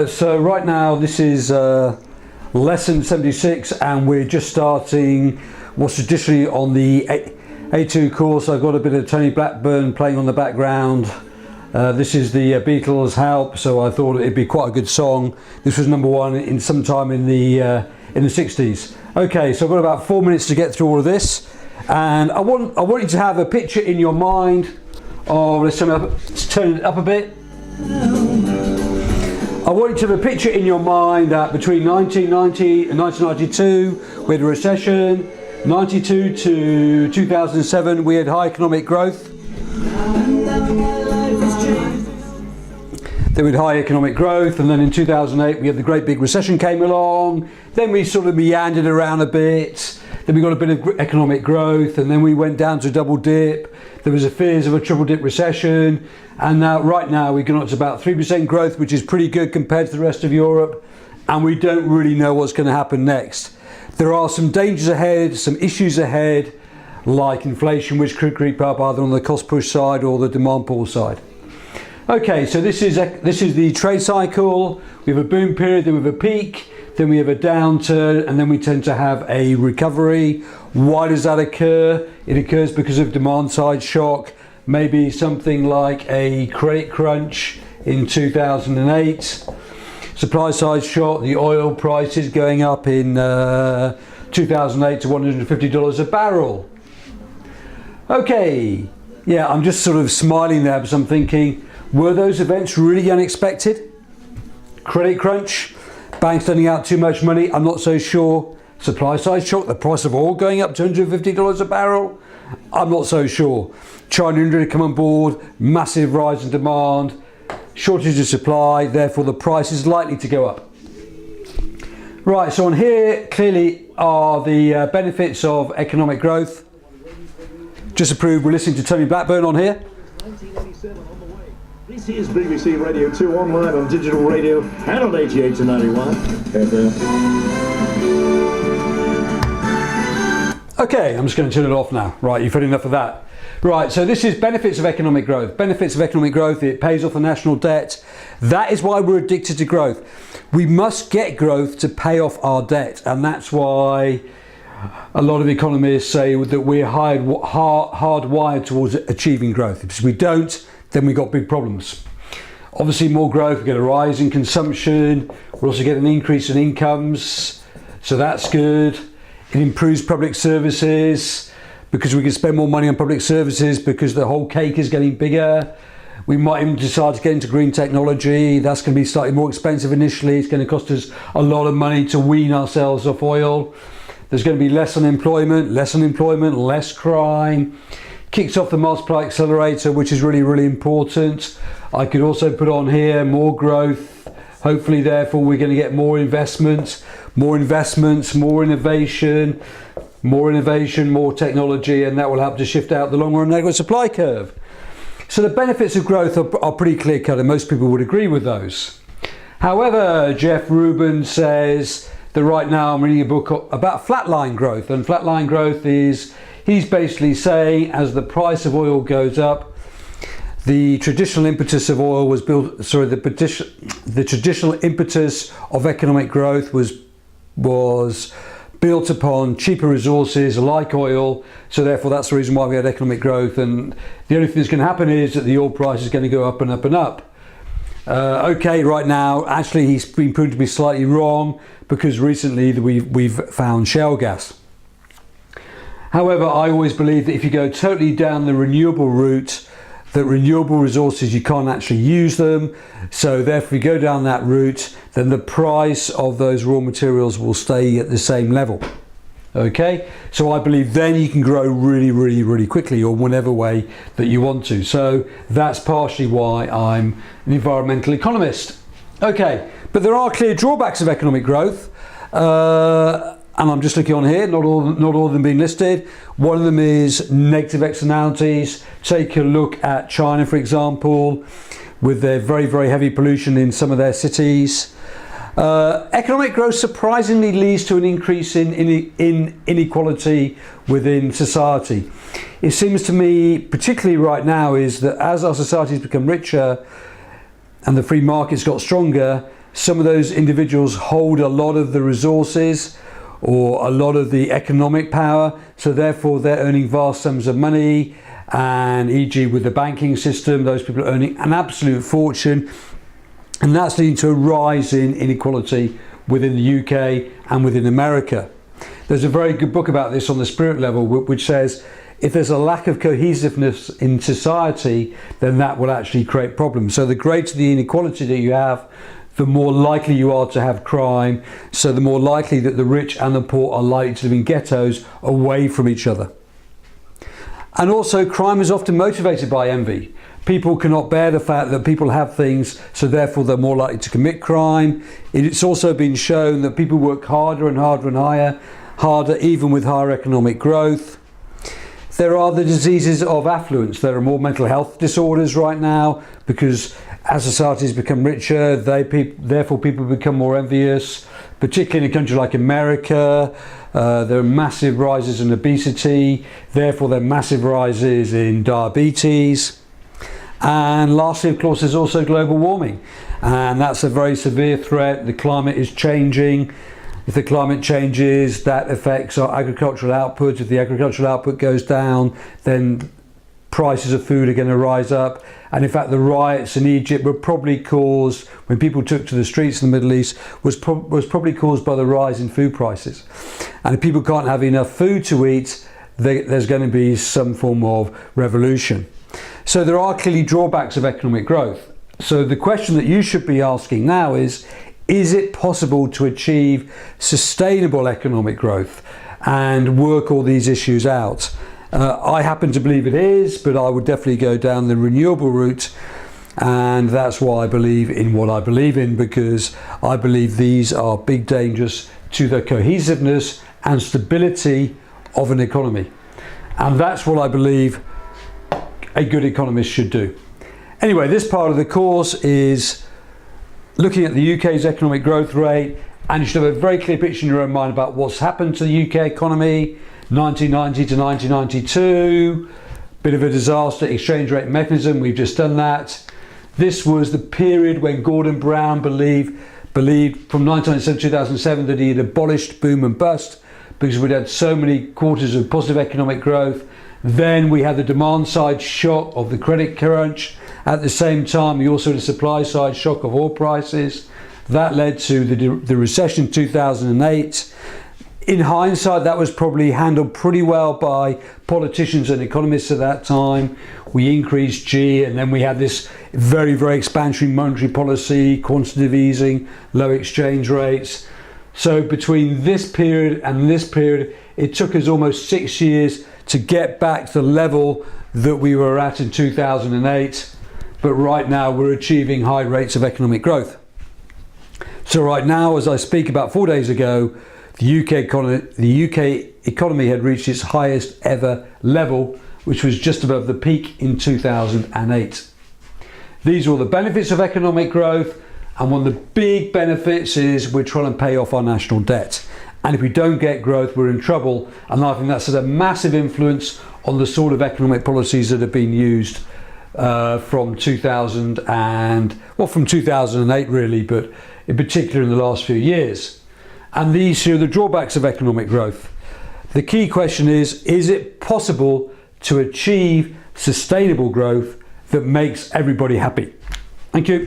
So right now this is lesson 76 and we're just starting what's traditionally on the A2 course. I've got a bit of Tony Blackburn playing on the background. This is the Beatles' Help, so I thought it'd be quite a good song. This was number one in sometime in the 60s. Okay, so I've got about 4 minutes to get through all of this, and I want you to have a picture in your mind of, let's turn it up a bit. I want you to have a picture in your mind that between 1990 and 1992 we had a recession, 92 to 2007 we had high economic growth. Then we had high economic growth, and then in 2008 we had the great big recession came along. Then we sort of meandered around a bit. Then we got a bit of economic growth, and then we went down to a double dip. There was a fears of a triple dip recession, and now right now we've gone up to about 3% growth, which is pretty good compared to the rest of Europe, and we don't really know what's going to happen next. There are some dangers ahead, some issues ahead, like inflation, which could creep up either on the cost push side or the demand pull side. Okay, so this is the trade cycle. We have a boom period, then we have a peak, then we have a downturn, and then we tend to have a recovery. Why does that occur? It occurs because of demand side shock, maybe something like a credit crunch in 2008. Supply side shock, the oil prices going up in 2008 to $150 a barrel. Okay, yeah, I'm just sort of smiling there because I'm thinking, were those events really unexpected? Credit crunch, banks lending out too much money, I'm not so sure. Supply side shock, the price of oil going up to $150 a barrel, I'm not so sure. China and India come on board, massive rise in demand, shortage of supply, therefore the price is likely to go up. Right, so on here clearly are the benefits of economic growth. Just approved, we're listening to Tony Blackburn on here. This is BBC Radio 2 online on digital radio and on 88 to 91 FM. Okay, I'm just going to turn it off now. Right, you've had enough of that. Right, so this is benefits of economic growth. Benefits of economic growth, it pays off the national debt. That is why we're addicted to growth. We must get growth to pay off our debt, and that's why a lot of economists say that we're hardwired towards achieving growth. If we don't, then we've got big problems. Obviously more growth, we get a rise in consumption, we also get an increase in incomes, so that's good. It improves public services because we can spend more money on public services because the whole cake is getting bigger. We might even decide to get into green technology. That's going to be slightly more expensive initially. It's going to cost us a lot of money to wean ourselves off oil. There's going to be less unemployment, less crime. Kicks off the multiply accelerator, which is really, really important. I could also put on here more growth. Hopefully, therefore, we're going to get more investments, more innovation, more technology, and that will help to shift out the long run negative supply curve. So the benefits of growth are pretty clear cut, and most people would agree with those. However, Jeff Rubin says that right now I'm reading a book about flatline growth, and flatline growth is, he's basically saying as the price of oil goes up, the traditional impetus of oil was built, the traditional impetus of economic growth was built upon cheaper resources like oil, so therefore that's the reason why we had economic growth, and the only thing that's going to happen is that the oil price is going to go up and up and up. Okay, right now actually he's been proven to be slightly wrong because recently we've found shale gas. However, I always believe that if you go totally down the renewable route, that renewable resources, you can't actually use them. So therefore, if you go down that route, then the price of those raw materials will stay at the same level. Okay, so I believe then you can grow really, really, really quickly, or whatever way that you want to. So that's partially why I'm an environmental economist. Okay, but there are clear drawbacks of economic growth. And I'm just looking on here, not all of them being listed. One of them is negative externalities. Take a look at China, for example, with their very, very heavy pollution in some of their cities. Economic growth surprisingly leads to an increase in inequality within society. It seems to me, particularly right now, is that as our societies become richer and the free market's got stronger, some of those individuals hold a lot of the resources or a lot of the economic power, so therefore they're earning vast sums of money, and e.g. with the banking system, those people are earning an absolute fortune, and that's leading to a rise in inequality within the UK and within America. There's a very good book about this on the spirit level, which says if there's a lack of cohesiveness in society, then that will actually create problems. So the greater the inequality that you have, the more likely you are to have crime, so the more likely that the rich and the poor are likely to live in ghettos away from each other. And also, crime is often motivated by envy. People cannot bear the fact that people have things, so therefore they're more likely to commit crime. It's also been shown that people work harder and harder and harder even with higher economic growth. There are the diseases of affluence. There are more mental health disorders right now because as societies become richer, therefore people become more envious, particularly in a country like America. There are massive rises in obesity, therefore there are massive rises in diabetes. And lastly, of course, there's also global warming, and that's a very severe threat. The climate is changing. If the climate changes, that affects our agricultural output. If the agricultural output goes down, then prices of food are going to rise up. And in fact, the riots in Egypt were probably caused, when people took to the streets in the Middle East, was probably caused by the rise in food prices. And if people can't have enough food to eat, there's going to be some form of revolution. So there are clearly drawbacks of economic growth. So the question that you should be asking now is it possible to achieve sustainable economic growth and work all these issues out? I happen to believe it is, but I would definitely go down the renewable route, and that's why I believe in what I believe in, because I believe these are big dangers to the cohesiveness and stability of an economy, and that's what I believe a good economist should do. Anyway, this part of the course is looking at the UK's economic growth rate, and you should have a very clear picture in your own mind about what's happened to the UK economy 1990 to 1992, bit of a disaster exchange rate mechanism, we've just done that. This was the period when Gordon Brown believed from 1997 to 2007 that he had abolished boom and bust because we'd had so many quarters of positive economic growth. Then we had the demand side shock of the credit crunch. At the same time, we also had a supply side shock of oil prices. That led to the recession in 2008. In hindsight, that was probably handled pretty well by politicians and economists at that time. We increased G, and then we had this very, very expansionary monetary policy, quantitative easing, low exchange rates. So between this period and this period, it took us almost 6 years to get back to the level that we were at in 2008. But right now, we're achieving high rates of economic growth. So right now, as I speak, about 4 days ago, the UK economy had reached its highest ever level, which was just above the peak in 2008. These are all the benefits of economic growth, and one of the big benefits is we're trying to pay off our national debt. And if we don't get growth, we're in trouble. And I think that's had a massive influence on the sort of economic policies that have been used from 2008 really, but in particular in the last few years. And these are the drawbacks of economic growth. The key question is it possible to achieve sustainable growth that makes everybody happy? Thank you.